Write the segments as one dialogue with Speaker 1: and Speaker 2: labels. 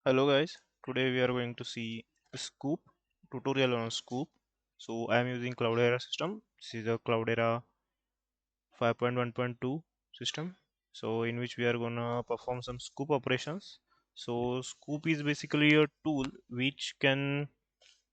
Speaker 1: Hello guys, today we are going to see Sqoop tutorial on Sqoop. So I am using Cloudera system. This is a Cloudera 5.1.2 system. So in which we are gonna perform some Sqoop operations. So Sqoop is basically a tool which can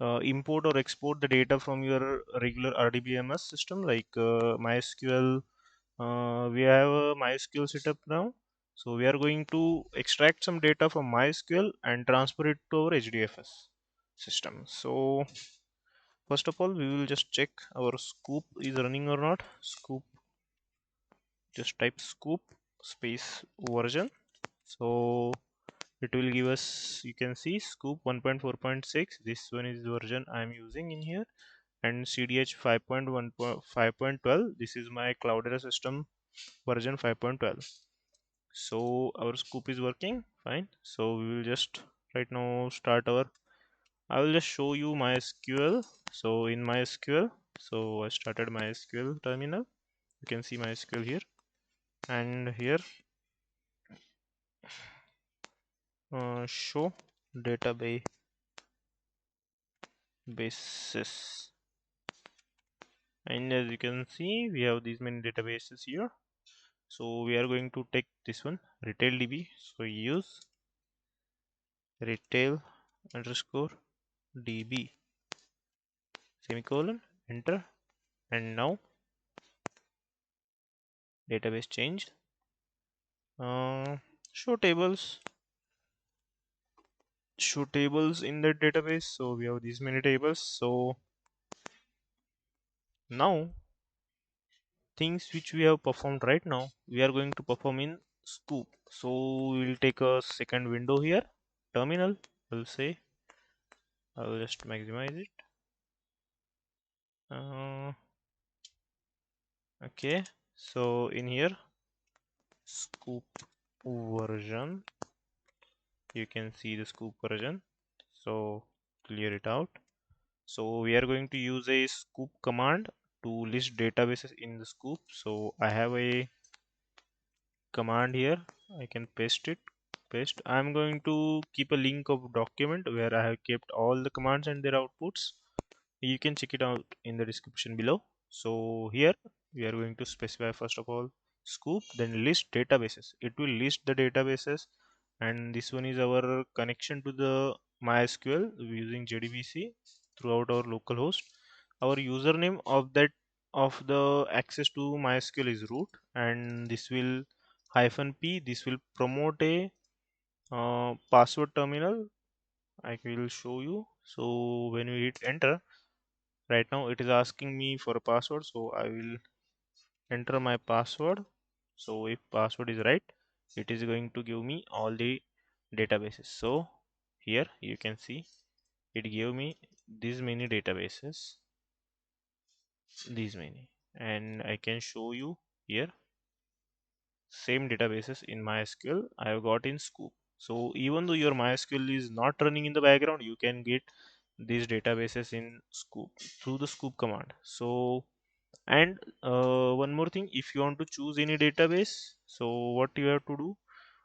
Speaker 1: import or export the data from your regular RDBMS system like MySQL. We have a MySQL setup now. So we are going to extract some data from MySQL and transfer it to our HDFS system. So first of all, we will just check our Sqoop is running or not. Sqoop, just type Sqoop space version. So it will give us, you can see Sqoop 1.4.6. This one is the version I am using in here, and CDH 5.1.5.12. This is my Cloudera system version 5.12. So our Sqoop is working fine. So we will just right now start our, I will just show you MySQL. So in MySQL, so I started MySQL terminal. You can see MySQL here, and here show database bases, and as you can see we have these many databases here. So we are going to take this one, retail DB. So use retail underscore DB semicolon, enter, and now database changed. Show tables, in the database. So we have these many tables. So now things which we have performed right now, we are going to perform in Sqoop. So we will take a second window here, terminal. We'll say I will just maximize it. Okay, so in here Sqoop version, you can see the Sqoop version. So clear it out. So we are going to use a Sqoop command to list databases in the Sqoop. So I have a command here. I can paste it. Paste. I'm going to keep a link of document where I have kept all the commands and their outputs. You can check it out in the description below. So here we are going to specify first of all Sqoop, then list databases. It will list the databases, and this one is our connection to the MySQL using JDBC throughout our local host. Our username of that of the access to MySQL is root, and this will -p. This will promote a password terminal. I will show you. So when we hit enter, right now it is asking me for a password, so I will enter my password. So if password is right, it is going to give me all the databases. So here you can see it gave me these many databases, these many, and I can show you here same databases in MySQL I have got in Sqoop. So even though your MySQL is not running in the background, you can get these databases in Sqoop through the Sqoop command. So and one more thing, if you want to choose any database, so what you have to do,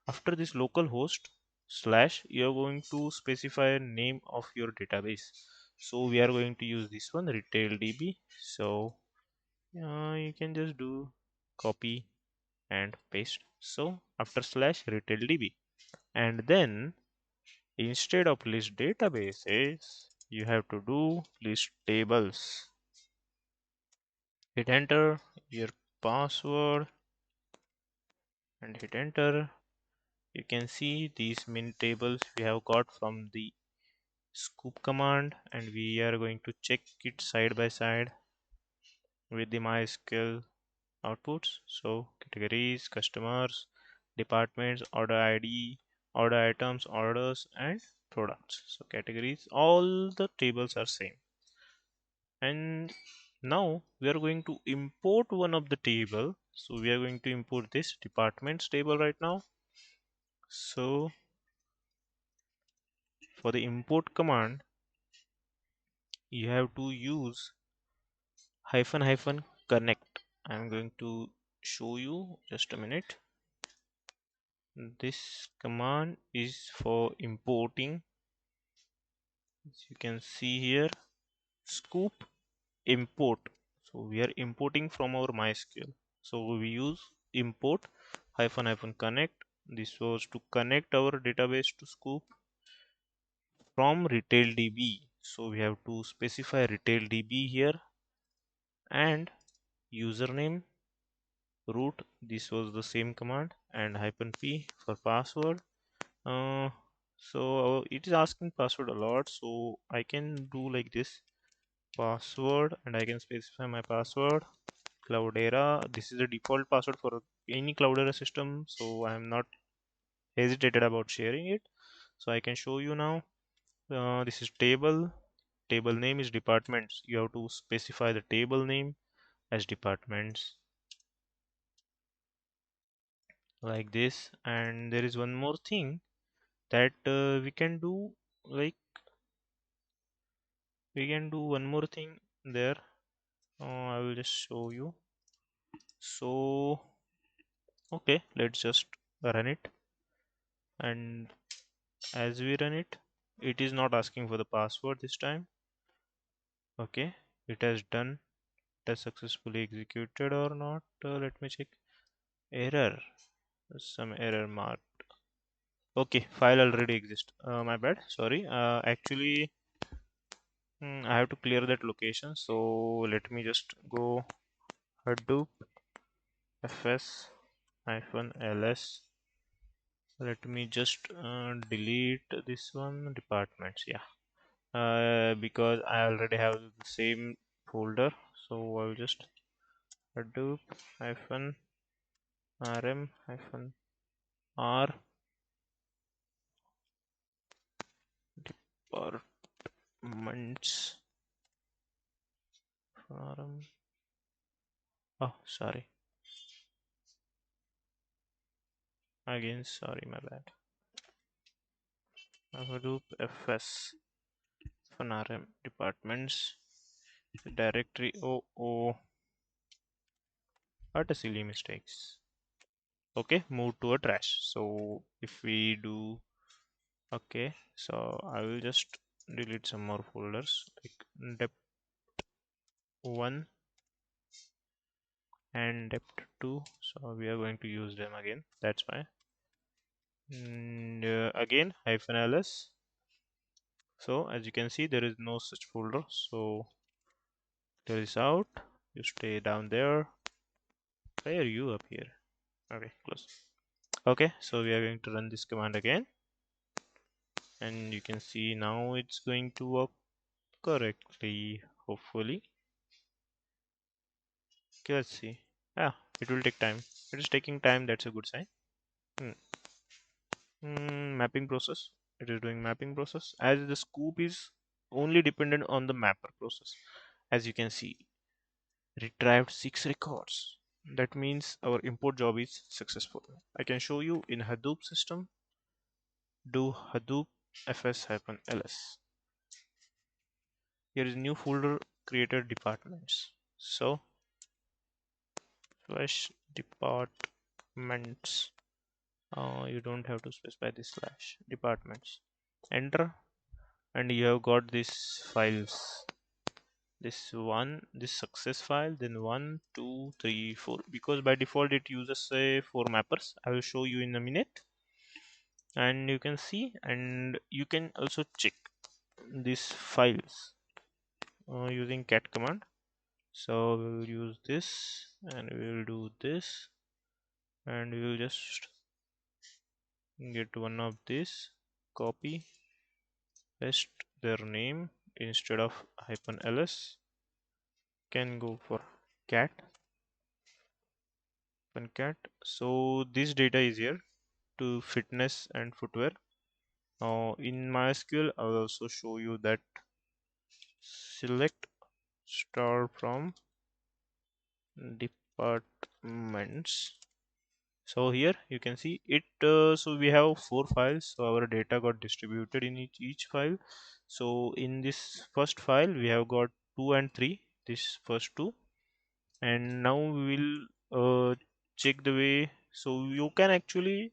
Speaker 1: after this localhost slash, you are going to specify a name of your database. So we are going to use this one, retail DB. So you can just do copy and paste. So after slash retail DB, and then instead of list databases, you have to do list tables. Hit enter your password and hit enter. You can see these many tables we have got from the Sqoop command, and we are going to check it side by side with the MySQL outputs. So categories, customers, departments, order ID, order items, orders, and products. So categories, all the tables are same. And now we are going to import one of the table. So we are going to import this departments table right now. So for the import command, you have to use -connect. I'm going to show you just a minute. This command is for importing. As you can see here, Sqoop import. So we are importing from our MySQL. So we use import hyphen hyphen connect. This was to connect our database to Sqoop from retail DB. So we have to specify retail DB here and username root. This was the same command, and hyphen p for password. uh, so it is asking password a lot, so I can do like this: password, and I can specify my password. Cloudera, this is the default password for any Cloudera system, so I am not hesitated about sharing it. So I can show you now. This is table name is departments. You have to specify the table name as departments, like this. And there is one more thing that we can do, like we can do one more thing there. I will just show you. So okay, let's just run it. And as we run it, it is not asking for the password this time. Okay, it has done. It has successfully executed or not. Let me check. Error, some error mark. Okay, file already exists. My bad, sorry. Actually, I have to clear that location, so let me just go Hadoop fs hyphen ls. Let me just delete this one, departments. Yeah, because I already have the same folder, so I'll just Hadoop hyphen rm hyphen r departments rm. Oh, sorry. Again, sorry, my bad. Hadoop fs hyphen rm departments directory. Oh, what a silly mistakes. Okay, move to a trash. So if we do, okay, so I will just delete some more folders like depth 1 and depth 2. So we are going to use them again, that's why. And again hyphen ls. So as you can see, there is no such folder, so there is out. You stay down there. Why are you up here? Okay, close. Okay, so we are going to run this command again, and you can see now it's going to work correctly, hopefully. Okay, let's see. Ah, it will take time. It is taking time, that's a good sign. Hmm. Mapping process. It is doing mapping process, as the Sqoop is only dependent on the mapper process. As you can see, retrieved 6 records. That means our import job is successful. I can show you in Hadoop system. Do Hadoop fs-ls. Here is new folder created, departments. So slash departments. You don't have to specify this slash departments. Enter, and you have got these files. This success file, then 1 2 3 4, because by default it uses say 4 mappers. I will show you in a minute. And you can see, and you can also check these files using cat command. So we will use this, and we will do this, and we will just get one of this, copy, paste their name instead of hyphen ls. Can go for cat and cat. So this data is here to fitness and footwear. Now in MySQL, I will also show you that select star from departments. So here you can see it. So we have 4 files, so our data got distributed in each file. So in this first file we have got 2 and 3, this first 2. And now we will check the way. So you can actually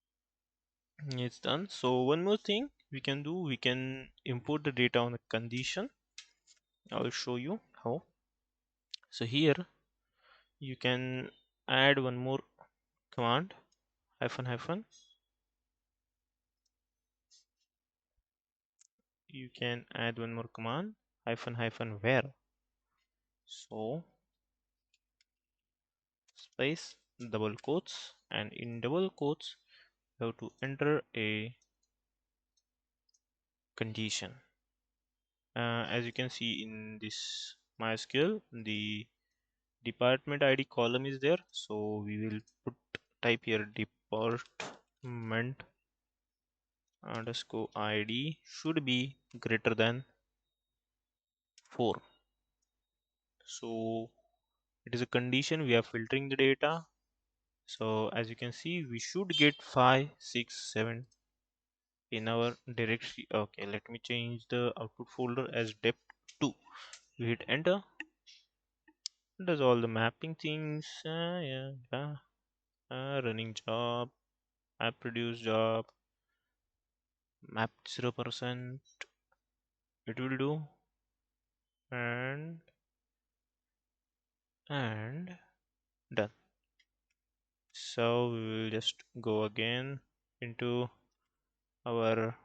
Speaker 1: It's done. So one more thing we can do, we can import the data on a condition. I'll show you how. So here you can add one more command, hyphen hyphen. You can add one more command, hyphen hyphen where. So space, double quotes, and in double quotes you have to enter a condition. As you can see in this MySQL, the department ID column is there, so we will put type here department underscore ID should be greater than 4. So it is a condition, we are filtering the data. So as you can see, we should get 5 6 7 in our directory. Okay, let me change the output folder as dep2. We hit enter, does all the mapping things. Yeah. Running job, map produce job, map 0%, it will do. and and done. So we will just go again into our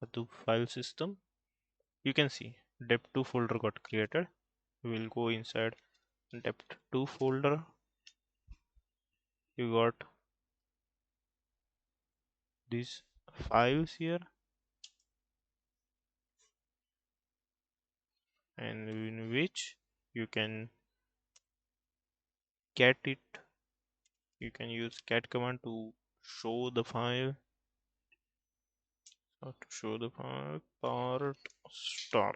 Speaker 1: Hadoop file system. You can see dep2 folder got created. We will go inside dep2 folder. You got these files here, and in which you can cat it. You can use cat command to show the file. To show the file part star.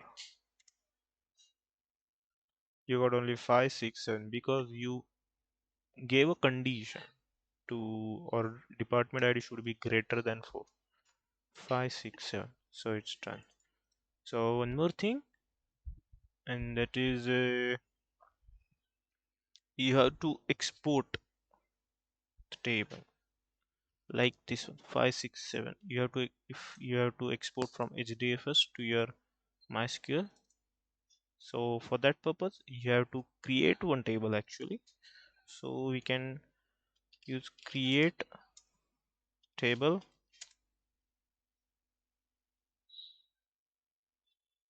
Speaker 1: You got only 5 6 7 because you gave a condition to, or department ID should be greater than 4. 5 6 7, so it's done. So one more thing, and that is you have to export the table like this one, 5 6 7. You have to, if you have to export from HDFS to your MySQL. So for that purpose you have to create one table actually. So we can use create table.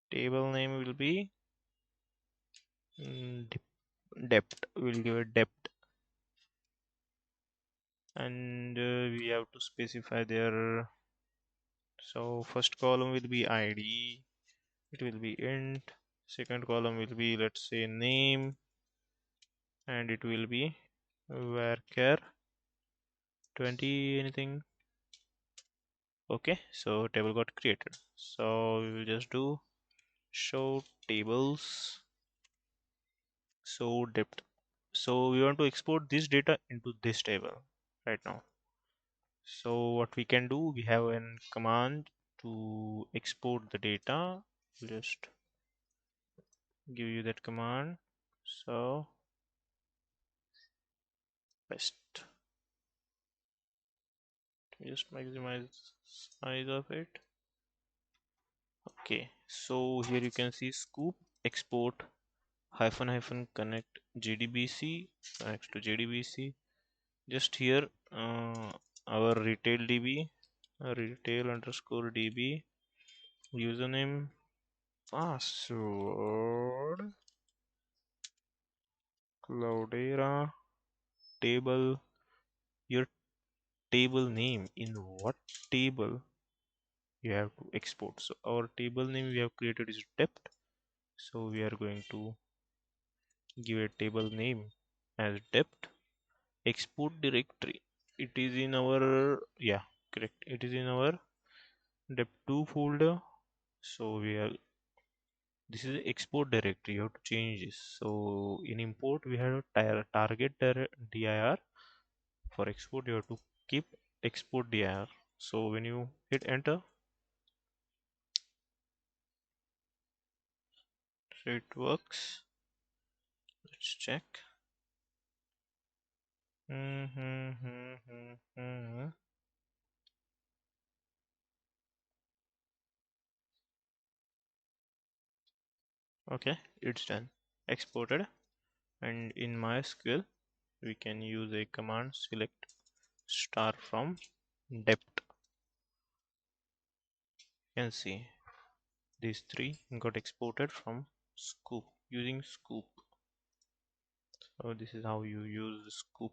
Speaker 1: Table name will be depth. We'll give it depth, and we have to specify there. So first column will be ID, it will be int. Second column will be, let's say, name, and it will be varchar 20 anything. Okay, so table got created. So we will just do show tables. So depth. So we want to export this data into this table right now. So what we can do, we have a command to export the data. Just give you that command. So best, just maximize size of it. Okay, so here you can see Sqoop export hyphen hyphen connect JDBC connects to JDBC. Just here our retail DB, retail underscore DB, username, password, Cloudera, table, your table name, in what table you have to export. So our table name we have created is depth, so we are going to give a table name as depth. Export directory, it is in our, yeah, correct, it is in our dep2 folder. So we are, this is export directory, you have to change this. So in import we have a target dir. For export you have to keep export dir. So when you hit enter, so it works. Let's check. Okay, it's done. Exported. And in MySQL, we can use a command select star from depth. You can see these three got exported from Sqoop using Sqoop. So this is how you use Sqoop.